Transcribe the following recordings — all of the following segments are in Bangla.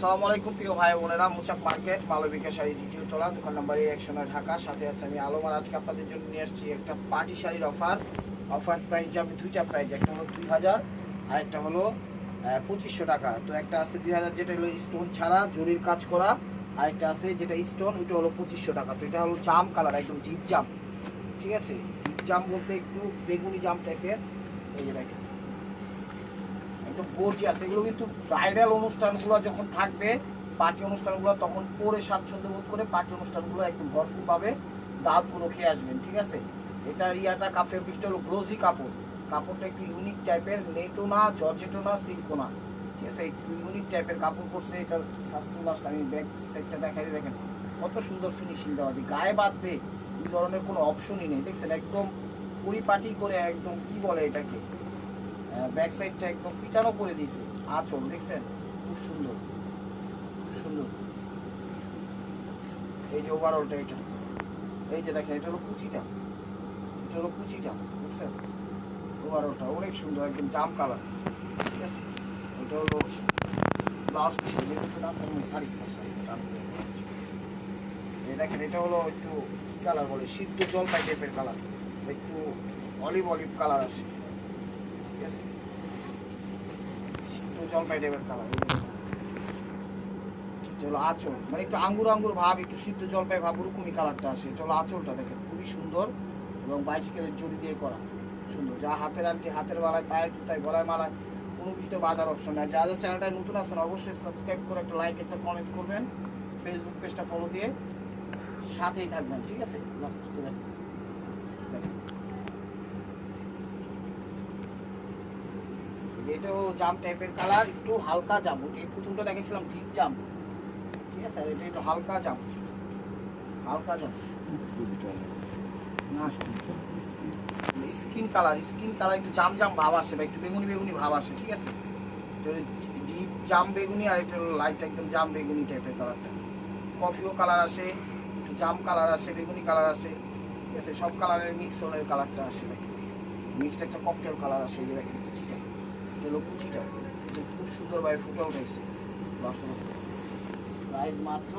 আসসালামু আলাইকুম প্রিয় ভাই বোনেরা, মুচাক মার্কেট মালবিকা শাড়ি দ্বিতীয় তলা, দোকান নাম্বার 109 ঢাকা। সাথে আছে আমি আলম। আর আজকে আপনাদের জন্য নিয়ে আসছি একটা পার্টি শাড়ির অফার প্রাইস যাবে দুইটা প্রাইস, একটা হলো 2000 আর একটা হলো 2500 টাকা। তো একটা আছে 2000 যেটা হলো স্টোন ছাড়া জরির কাজ করা, আর একটা আছে যেটা স্টোন, ওইটা হলো 2500 টাকা। তো এটা হলো জাম কালার, একদম ডিপ জাম, ঠিক আছে। ডিপ জাম বলতে একটু বেগুনি জাম টাইপের। এই যে দেখেন একদম গর্জিয়াস। এগুলো কিন্তু ব্রাইডাল অনুষ্ঠানগুলো যখন থাকবে, পার্টি অনুষ্ঠানগুলো, তখন পরে স্বাচ্ছন্দ্য বোধ করে পার্টি অনুষ্ঠানগুলো একদম ভরপুরভাবে দাঁতগুলো খেয়ে আসবেন, ঠিক আছে। এটা ফেব্রিকটা হলো গ্লোসি কাপড়। কাপড়টা একটু ইউনিক টাইপের, নেটো না, জর্জেটো না, সিল্কো না, ঠিক আছে। একটু ইউনিক টাইপের কাপড় করছে। এটার ফার্স্ট টু লাস্ট আমি ব্যাক সাইডটা দেখাই, দেখেন কত সুন্দর ফিনিশিং দেওয়া আছে। গায়ে বাঁধবে এই ধরনের কোনো অপশনই নেই, দেখছেন একদম পরিপাটি করে, একদম কি বলে এটাকে, ব্যাক সাইডটা একদম পিটানো করে দিয়েছে। আঁচল দেখছেন খুব সুন্দর, খুব সুন্দর। এই যে ওভারঅলটা, এটা এই যে দেখেন, এটা হলো কুচিটা, এটা হলো কুচিটা, বুঝছেন। ওভারঅলটা অনেক সুন্দর, একদম জাম কালার, ঠিক আছে। এটা হলো ব্লাউজ পিস, এই দেখেন এটা হলো একটু কালার বলে সিদ্ধ জলপাই টাইপের কালার, একটু অলিভ কালার আসে, ঠিক আছে। জলপাই টাইপের কালার। এটা হলো আঁচল, মানে একটু আঙ্গুর ভাব, একটু সিদ্ধ জলপাই ভাব, ওরকমই কালারটা আসে। এটা হলো আঁচলটা, দেখেন খুবই সুন্দর এবং 22 ক্যারেট জড়ি দিয়ে করা, সুন্দর। যা হাতের আংটি, হাতের মালায়, পায়ের জুতায়, গলায় মালায়, কোনো কিছুতে বাঁধার অপশন নাই। যা যা চ্যানেলটায় নতুন আছেন অবশ্যই সাবস্ক্রাইব করে একটা লাইক, একটা কমেন্ট করবেন, ফেসবুক পেজটা ফলো দিয়ে সাথেই থাকবেন, ঠিক আছে। এটাও জাম টাইপের কালার, একটু হালকা জাম। এই প্রথমটা দেখেছিলাম ডিপ জাম, ঠিক আছে। আর এটা একটু হালকা জাম, হালকা জাম স্কিন কালার, একটু জাম ভাব আসে বা একটু বেগুনি ভাব আসে, ঠিক আছে। ডিপ জাম বেগুনি, আর একটু লাইট একদম জাম বেগুনি টাইপের কালারটা। কফিও কালার আসে, একটু জাম কালার আসে, বেগুনি কালার আসে, ঠিক আছে। সব কালারের মিক্স হলের কালারটা আসে, মিক্সড একটা ককটেল কালার আসে। এই যে দেখেন কুচিটা, হলো কুচিটা খুব সুন্দরভাবে ফুটে উঠেছে। প্রাইস মাত্র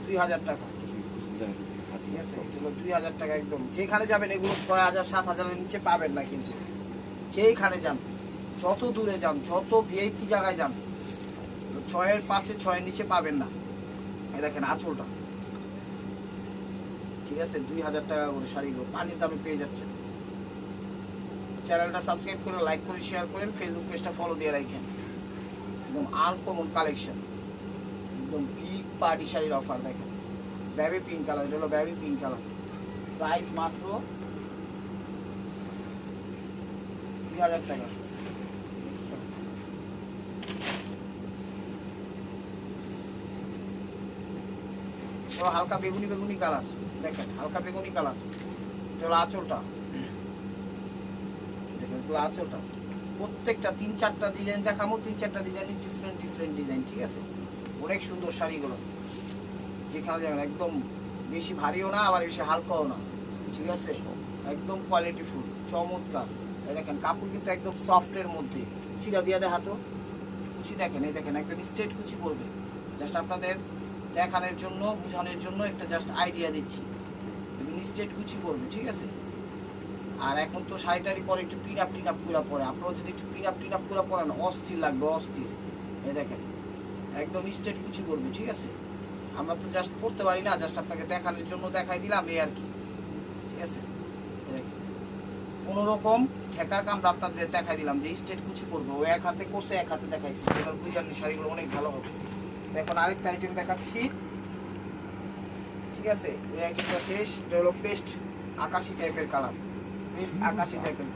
2000 টাকা, ঠিক আছে। এগুলো 2000 টাকা একদম। যেখানে যাবেন এগুলো 6000 7000-এর নিচে পাবেন না, কিন্তু যেখানে যান, যত দূরে যান, যত ভিআইপি জায়গায় যান, 6-এর 5-এ 6-এর নিচে পাবেন না। এই দেখেন আঁচলটা, ঠিক আছে। 2000 টাকা করে শাড়িগুলো পানির দামে পেয়ে যাচ্ছেন। চ্যানেলটা সাবস্ক্রাইব করে, লাইক করে, শেয়ার করেন, ফেসবুক পেজটা ফলো দিয়ে রাখেন। একদম আনকমন কালেকশন, একদম বিগ পার্টি শাড়ির অফার। দেখেন বেবি পিঙ্ক কালার, এটা হলো বেবি পিঙ্ক কালার। প্রাইস মাত্র 2000 টাকা। হালকা বেগুনি কালার, দেখেন হালকা বেগুনি কালার। এটা হলো আঁচলটা, দেখেন পুরো আঁচলটা। প্রত্যেকটা 3-4টা ডিজাইন দেখাবো, 3-4টা ডিজাইনই ডিফারেন্ট ডিজাইন, ঠিক আছে। অনেক সুন্দর শাড়িগুলো, যেখানে যাবেন একদম বেশি ভারীও না, আবার বেশি হালকাও না, ঠিক আছে। একদম কোয়ালিটিফুল, চমৎকার। এই দেখেন কাপড় কিন্তু একদম সফটের মধ্যে। কুচিটা দিয়ে দেখাতো, কুচি দেখেন, এই দেখেন একদম স্ট্রেট কুচি পড়বে। জাস্ট আপনাদের দেখানোর জন্য, বোঝানোর জন্য একটা জাস্ট আইডিয়া দিচ্ছি। একদম স্ট্রেট কুচি পড়বে, ঠিক আছে। আর এখন তো শাড়িটারি পরে একটু পিন আপ পুরা পরে, আপনারা যদি একটু পিন আপ পুরা পরেন অস্থির লাগবে, অস্থির। এই দেখেন একদম স্ট্রেট কুচি পড়বে, ঠিক আছে। আমরা তো জাস্ট পড়তে পারি না, জাস্ট আপনাকে দেখানোর জন্য দেখাই দিলাম, এই আর কি, ঠিক আছে। কোনো রকম ঠেকার কামটা আপনাদের দেখাই দিলাম যে স্ট্রেট কুচি পড়বে। ও এক হাতে করছে, এক হাতে দেখাইছি। এবার বুঝানি শাড়িগুলো অনেক ভালো হবে। এখন আরেকটা আইটেম দেখাচ্ছি, ঠিক আছে। এই আইটেমটা শেষ। এটা হলো পেস্ট আকাশি টাইপের কালার, পেস্ট আকাশি টাইপের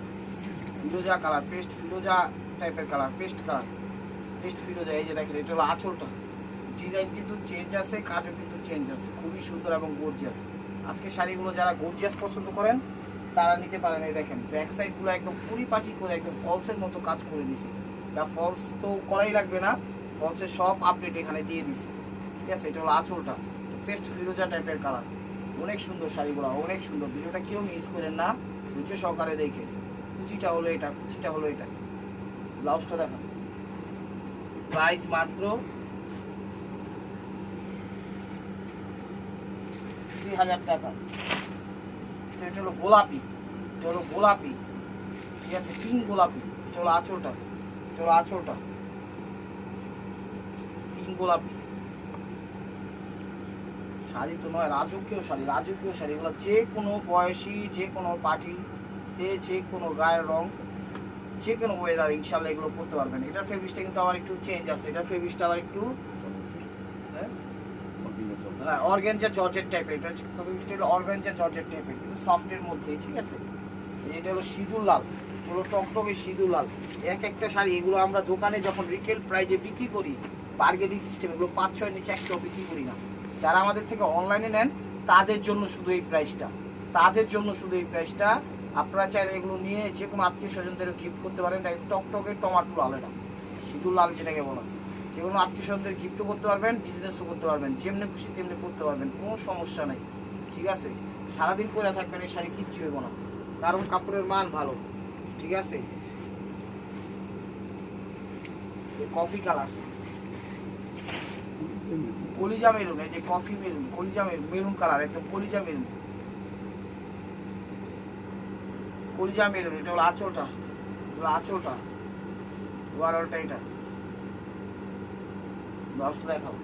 ফিরোজা কালার, পেস্ট ফিরোজা টাইপের কালার, পেস্ট ফিরোজা। এই যে দেখেন এটা হলো আঁচলটা। ডিজাইন কিন্তু চেঞ্জ আছে, কাজও কিন্তু চেঞ্জ আছে, খুবই সুন্দর এবং গর্জিয়াস। আজকে শাড়িগুলো যারা গর্জিয়াস পছন্দ করেন তারা নিতে পারেন। এই দেখেন ব্যাক সাইডগুলো একদম পরিপাটি করে একদম ফলসের মতো কাজ করে দিছি। যা ফলস তো করাই লাগবে না, ফলসের সব আপডেট এখানে দিয়ে দিছি, ঠিক আছে। এটা হলো আঁচলটা, পেস্ট ফিরোজা টাইপের কালার। অনেক সুন্দর শাড়িগুলো, অনেক সুন্দর। ভিডিওটা কেউ মিস করেন না, ধৈর্য সহকারে দেখে। কুচিটা হলো এটা, ব্লাউজটা দেখা, প্রাইস মাত্র 3000 টাকা। এটা হলো গোলাপি, এটা হলো গোলাপি, ঠিক আছে, পিঙ্ক গোলাপি। এটা হলো আঁচলটা, এটা হলো আঁচলটা, পিঙ্ক গোলাপি। শাড়ি তো নয়, রাজকীয় শাড়ি, রাজকীয় শাড়ি। এগুলো যে কোনো বয়সী, যে কোনো পার্টিতে, যে কোনো গায়ের রং, যে কোনো ওয়েদার ইনশাল্লাহ এগুলো পরতে পারবেন। এটার ফেব্রিক্সটা কিন্তু আবার একটু চেঞ্জ আছে, এটার ফেব্রিক্সটা আবার একটু হ্যাঁ অর্গানজা জর্জেট টাইপের। এটা হলো অর্গানজা জর্জেট টাইপের, কিন্তু সফটের মধ্যে, ঠিক আছে। এটা হলো সিঁদুর লাল, হলো টকটকে সিঁদুর লাল। এক একটা শাড়ি এগুলো আমরা দোকানে যখন রিটেল প্রাইজে বিক্রি করি, বার্গেনিং সিস্টেম, এগুলো 5-6 নিচে একটাও বিক্রি করি না। যারা আমাদের থেকে অনলাইনে নেন তাদের জন্য শুধু এই প্রাইসটা, তাদের জন্য শুধু এই প্রাইসটা। আপনারা চাইলে এগুলো নিয়ে যে কোনো আত্মীয় স্বজনদেরও গিফট করতে পারেন। টকটকে টমাটো লাল, এটা সিঁদুর লাল যেটাকে বলা, যে কোনো আত্মীয় স্বজনদের গিফটও করতে পারবেন, বিজনেসও করতে পারবেন, যেমনি খুশি তেমনি করতে পারবেন, কোনো সমস্যা নেই, ঠিক আছে। সারাদিন পরে থাকবেন এই শাড়ি কিচ্ছু হইব না, কারণ কাপড়ের মান ভালো, ঠিক আছে। কফি কালার, কলিজা মেরুন, এই যে কফি মেরুন, কলিজা মেরুন, মেরুন কালার, একদম কলিজা মেরুন, কলিজা মেরুন। এটা হলো আঁচলটা, হলো আঁচলটা, ওভারঅলটা এটা। ব্লাউজটা দেখাও,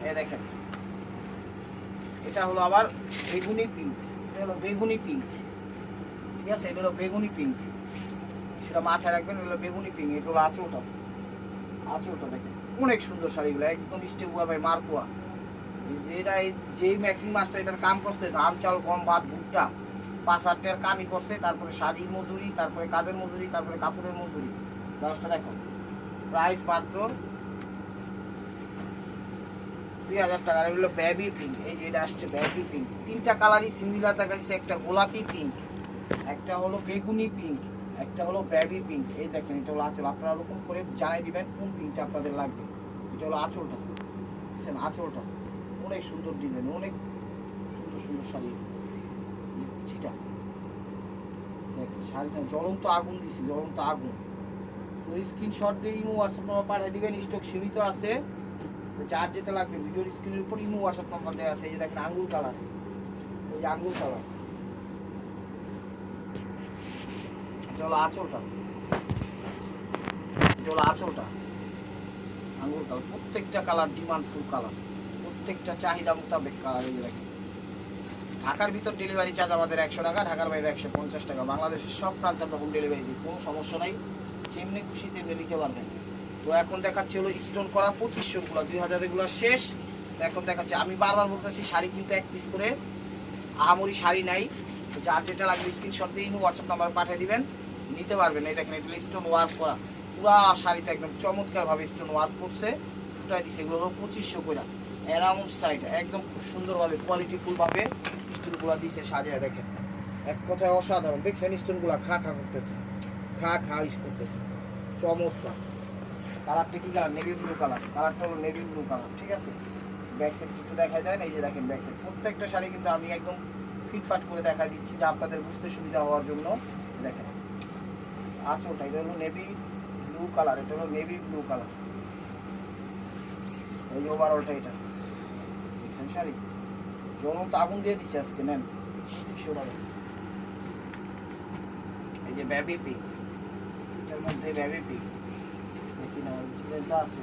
এই দেখেন। এটা হলো আবার বেগুনি পিঙ্ক, এটা হলো বেগুনি পিঙ্ক, ঠিক আছে। এটা হলো বেগুনি পিঙ্ক, সেটা মাথায় রাখবেন, এটা হলো বেগুনি পিঙ্ক। এটা হলো আঁচলটা, আঁচলটা দেখেন অনেক সুন্দর শাড়িগুলো, একদম স্টেপুয়া ভাই মারকুয়া। যেটা যেই মেকিং মাস্টার এটার কাম করছে, ধান চাল গম ভাত ভুট্টা 5-8 টাকার কামই করছে, তারপরে শাড়ির মজুরি, তারপরে কাজের মজুরি, তারপরে কাপড়ের মজুরি। দশটা দেখো, প্রাইস মাত্র 2000 টাকা। এগুলো বেবি পিঙ্ক, এই যে এটা আসছে বেবি পিঙ্ক। 3টা কালারই সিমিলার দেখাচ্ছে, একটা গোলাপি পিঙ্ক, একটা হলো বেগুনি পিঙ্ক, একটা হলো বেবি পিঙ্ক। এই দেখেন, এটা হলো আঁচল। আপনারা ওরকম করে জানাই দিবেন কোন পিঙ্কটা আপনাদের লাগবে। এটা হলো আঁচলটা, বুঝছেন, আঁচলটা অনেক সুন্দর ডিজাইন, অনেক সুন্দর সুন্দর শাড়ি। চিটা দেখেন, শাড়িটা জ্বলন্ত আগুন দিচ্ছি, জ্বলন্ত আগুন। তো স্ক্রিনশট দিয়ে ইমো হোয়াটসঅ্যাপ নাম্বার পাঠিয়ে দিবেন, স্টক সীমিত আছে। যার যেটা লাগবে ভিডিওর স্ক্রিনের উপর ইমো হোয়াটসঅ্যাপ নাম্বার দেওয়া আছে। এই যে দেখেন আঙ্গুর কালার, এই যে আঙ্গুর কালার। এটা হলো আঁচলটা, এটা হলো আঁচলটা, আঙ্গুর কালার। প্রত্যেকটা কালার ডিমান্ডফুল কালার, প্রত্যেকটা চাহিদা মোতাবেক কালার। এই যে দেখেন, ঢাকার ভিতর ডেলিভারি চার্জ আমাদের 100 টাকা, ঢাকার বাইরে 150 টাকা। বাংলাদেশের সব প্রান্তে আমরা হোম ডেলিভারি দিই, কোনো সমস্যা নাই, যেমনি খুশি তেমনি নিতে পারবেন। তো এখন দেখাচ্ছি হলো স্টোন করা 2500গুলো, 2000 এগুলো শেষ। তো এখন দেখাচ্ছি, আমি বারবার বলতেছি শাড়ি কিন্তু এক পিস করে, আহামরি শাড়ি নাই। তো যার যেটা লাগবে স্ক্রিনশট দিয়ে হোয়াটসঅ্যাপ নাম্বার পাঠিয়ে দিবেন, নিতে পারবেন। এই দেখেন, এটা স্টোন ওয়ার্ক করা, পুরা শাড়িতে একদম চমৎকারভাবে স্টোন ওয়ার্ক করছে, ফুটাই দিচ্ছে। এগুলো হলো 2500 করে, অ্যারাউন্ড সাইড একদম খুব সুন্দরভাবে কোয়ালিটিফুলভাবে স্টোনগুলো দিচ্ছে সাজিয়ে। দেখেন, এক কথায় অসাধারণ। দেখছেন স্টোনগুলো খা খা করতেছে, খা খা ইস করতেছে, চমৎকার। কালারটা কি কালার? নেভি ব্লু কালার, কালারটা হলো নেভি ব্লু কালার, ঠিক আছে। ব্যাক সাইড কিছু দেখা যায় না, এই যে দেখেন ব্যাক সাইড। প্রত্যেকটা শাড়ি কিন্তু আমি একদম ফিটফাট করে দেখা দিচ্ছি, যা আপনাদের বুঝতে সুবিধা হওয়ার জন্য। দেখেন আঁচলটা, এটা হলো নেভি ব্লু কালার, এটা হলো নেভি ব্লু কালার। এই যে ওভারঅলটা এটা দেখছেন, শাড়ি জ্বলন্ত আগুন দিয়ে দিচ্ছে আজকে। নেন 2500 টাকা। এই যে বেবি পিঙ্ক, এটার মধ্যে বেবি পিঙ্ক দেখি না, ডিজাইনটা আছে,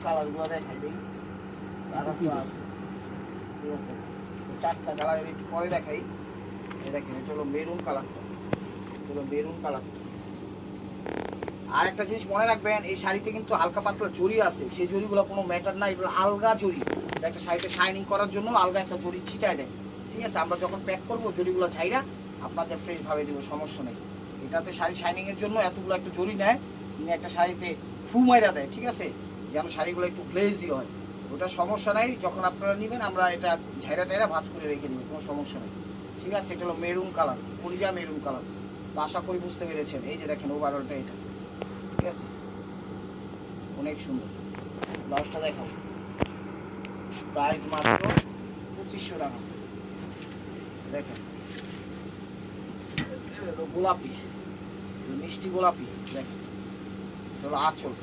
কালারগুলো দেখাই দিই। কালারটা আছে, ঠিক আছে। 4টা কালার একটু পরে দেখাই। এই দেখেন, এটা হলো মেরুন কালারটা, এটা হলো মেরুন কালারটা। আর একটা জিনিস মনে রাখবেন, এই শাড়িতে কিন্তু হালকা পাতলা জরি আছে, সেই জরিগুলো কোনো ম্যাটার না, এগুলো আলগা জরি। একটা শাড়িতে শাইনিং করার জন্য আলগা একটা জরি ছিটায় দেয়, ঠিক আছে। আমরা যখন প্যাক করবো জরিগুলো ছাইরা আপনাদের ফ্রেশভাবে দেবো, সমস্যা নেই। এটাতে শাড়ি শাইনিংয়ের জন্য এতগুলো একটা জরি নেয়, নিয়ে একটা শাড়িতে ফু মাইরা দেয়, ঠিক আছে, যেন শাড়িগুলো একটু গ্লেজি হয়। ওটা সমস্যা নাই, যখন আপনারা নেবেন আমরা এটা ঝাইরা টাইরা ভাঁজ করে রেখে দেবো, কোনো সমস্যা নেই, ঠিক আছে। এটা হলো মেরুন কালার, কলিজা মেরুন কালার। তো আশা করি বুঝতে পেরেছেন। এই যে দেখেন ওভারঅলটা এটা, ঠিক আছে, অনেক সুন্দর। ব্লাউজটা দেখাও, প্রাইস মাত্র 2500 টাকা। দেখেন গোলাপি, মিষ্টি গোলাপি, দেখেন এটা হলো আঁচল।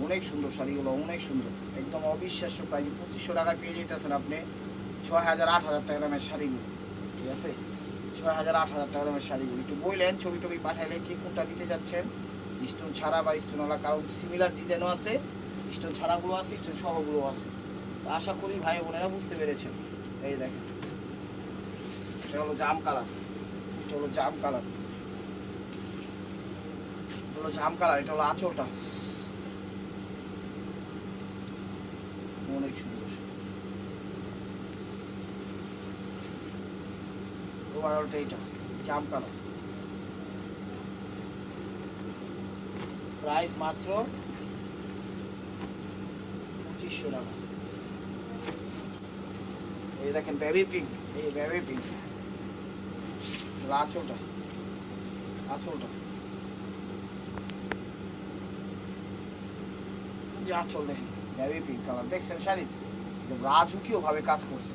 অনেক সুন্দর শাড়িগুলো, অনেক সুন্দর, একদম অবিশ্বাস্য প্রাইস। 2500 টাকায় পেয়ে যেতেছেন আপনি 6000-8000 টাকা দামের শাড়িগুলো, ঠিক আছে? 6000-8000 টাকা দামের শাড়িগুলো একটু বললেন, ছবি টবি পাঠাইলে কি কোনটা নিতে যাচ্ছেন, স্টোন ছাড়া বা স্টোনওয়ালা, কারণ সিমিলার ডিজাইনও আছে, স্টোন ছাড়াগুলো আছে, স্টোন সহগুলো আছে। আশা করি ভাই বোনেরা বুঝতে পেরেছেন। এই দেখেন এটা হলো জাম কালার, এটা হলো জাম কালার, এটা হলো জাম কালার, এটা হলো আঁচলটা, অনেক সুন্দর। ওভারঅলটা এটা জাম কালার, প্রাইস মাত্র 2500 টাকা। এই দেখেন বেবি পিঙ্ক, এই বেবি পিঙ্ক, আঁচলটা, আঁচলটা যে আঁচল দেখেন বেবি পিঙ্ক কালার, দেখছেন শাড়ির রাজুকিও ভাবে কাজ করছে।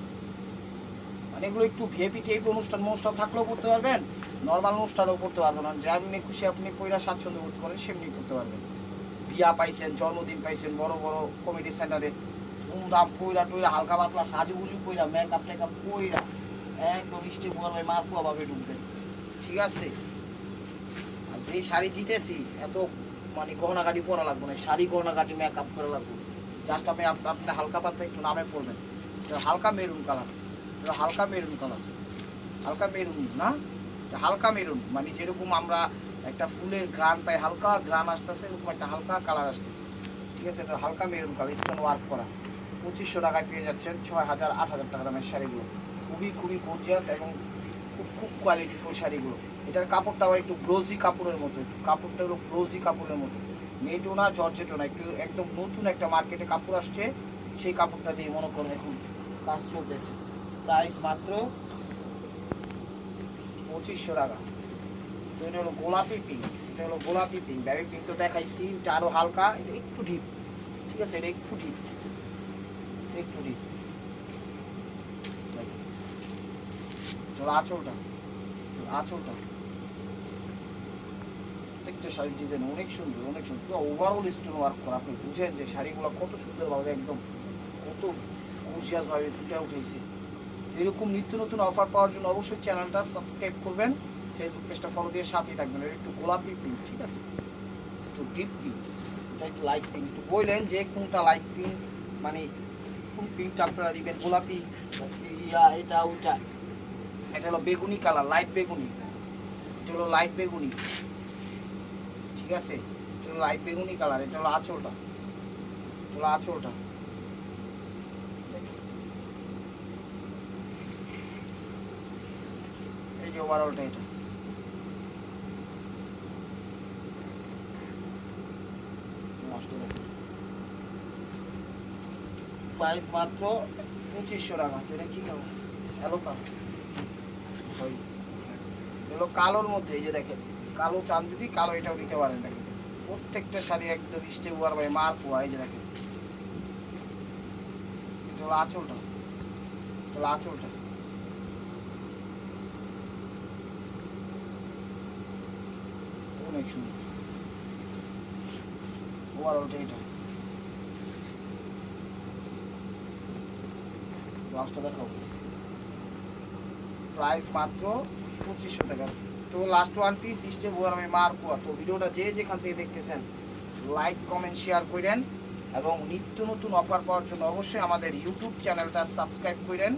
মানে এগুলো একটু ভিআইপি টাইপ অনুষ্ঠান থাকলেও করতে পারবেন, নর্মাল অনুষ্ঠানও করতে পারবেন, যেমনি খুশি আপনি পয়লা স্বাচ্ছন্দ্য বোধ করেন সেমনি করতে পারবেন। বিয়া পাইছেন, জন্মদিন পাইছেন, বড় বড় কমেডি সেন্টারে ধুমধাম পয়লা টইলা হালকা পাতলা সাজুগুজু কইরা মেকআপ টেকআপ কইরা একদম স্টেপ বলবে মারপুয়া ভাবে ঢুকবেন, ঠিক আছে? আর যেই শাড়ি দিতেছি এত মানে গহনাগাটি পরা লাগবে না, শাড়ি গহনাগাটি মেকআপ করা লাগবে, জাস্ট আপনি আপনি হালকা পাতলা একটু নামে পড়বেন। হালকা মেরুন কালার, হালকা মেরুন কালার, হালকা মেরুন না, হালকা মেরুন, মানে যেরকম আমরা একটা ফুলের গ্রান পাই, হালকা গ্রান আসতেছে, এরকম একটা হালকা কালার আসতেছে, ঠিক আছে? এটা হালকা মেরুন কালার, স্টোন ওয়ার্ক করা। 2500 টাকায় পেয়ে যাচ্ছেন 6000-8000 টাকা দামের শাড়িগুলো, খুবই খুবই গর্জিয়াস এবং খুব খুব কোয়ালিটিফুল শাড়িগুলো। এটার কাপড়টা আবার একটু গ্লোজি কাপড়ের মতো, কাপড়টা হলো গ্লোজি কাপড়ের মতো, নেটও না জর্জেটও না, একটু একদম নতুন একটা মার্কেটে কাপড় আসছে, সেই কাপড়টা দিয়ে মনে করেন এখন কাজ চলতেছে। প্রাইস মাত্র 2500 টাকা। তো এটা হলো গোলাপি পিঙ্ক, এটা হলো গোলাপি পিঙ্ক, বেবি পিঙ্ক তো দেখাইছি, এটা আরও হালকা, এটা একটু ডিপ, ঠিক আছে? এটা একটু ডিপ, একটু ডিপ। আঁচলটা, আঁচলটা প্রত্যেকটা শাড়ির ডিজাইন অনেক সুন্দর, অনেক সুন্দর, ওভারঅল স্টোন ওয়ার্ক করা। আপনি বুঝেন যে শাড়িগুলো কত সুন্দরভাবে একদম কত গর্জিয়াসভাবে ফুটে উঠেছে। এরকম নিত্য নতুন অফার পাওয়ার জন্য অবশ্যই চ্যানেলটা সাবস্ক্রাইব করবেন, ফেসবুক পেজটা ফলো দিয়ে সাথেই থাকবেন। এটা একটু গোলাপি পিঙ্ক, ঠিক আছে? একটু ডিপ পিঙ্ক, এটা একটু লাইট পিঙ্ক। একটু বললেন যে কোনটা লাইট পিঙ্ক, মানে কোন পিঙ্কটা আপনারা দিবেন, গোলাপি এটা ওইটা। এটা হলো বেগুনি কালার, লাইট বেগুনি, এটা হলো লাইট বেগুনি, ঠিক আছে? এটা হলো লাইট বেগুনি কালার, এটা হলো আঁচলটা, এটা হলো আঁচলটা, এই যে ওভারঅলটা এটা। প্রাইস মাত্র 2500 টাকা। এটা কি কালার? হ্যালো কালার, এগুলো কালোর মধ্যে, এই যে দেখেন কালো চান, যদি কালো এটাও নিতে পারেন। দেখেন প্রত্যেকটা শাড়ি একদম স্টেপ ওয়ার বাই মার পোয়া। এই যে দেখেন এটা হলো আঁচলটা, এটা হলো আঁচলটা, অনেক সুন্দর ওভারঅলটা এটা। লাস্টটা দেখাবো, প্রাইস মাত্র 2500 টাকা। তো লাস্ট ওয়ান পিস স্টেপ ওয়ার আমি মার পোয়া। তো ভিডিওটা যে যেখান থেকে দেখতেছেন লাইক কমেন্ট শেয়ার করেন, এবং নিত্য নতুন অফার পাওয়ার জন্য অবশ্যই আমাদের ইউটিউব চ্যানেলটা সাবস্ক্রাইব করেন।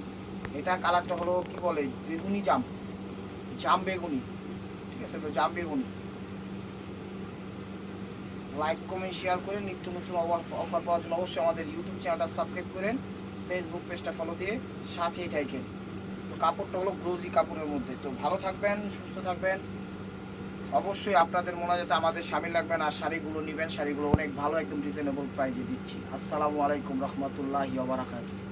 এটা কালারটা হলো কি বলে, বেগুনি জাম, জাম বেগুনি, ঠিক আছে? তো জাম বেগুনি। লাইক কমেন্ট শেয়ার করেন, নিত্য নতুন অফার পাওয়ার জন্য অবশ্যই আমাদের ইউটিউব চ্যানেলটা সাবস্ক্রাইব করেন, ফেসবুক পেজটা ফলো দিয়ে সাথেই থাকেন। তো কাপড়টা হলো গ্লোজি কাপড়ের মধ্যে। তো ভালো থাকবেন, সুস্থ থাকবেন, অবশ্যই আপনাদের মোনাজাতে আমাদের শামিল রাখবেন, আর শাড়িগুলো নেবেন, শাড়িগুলো অনেক ভালো একদম রিজনেবল প্রাইসে দিচ্ছি। আসসালামু আলাইকুম রহমতুল্লাহি ওয়া বারাকাতুহু।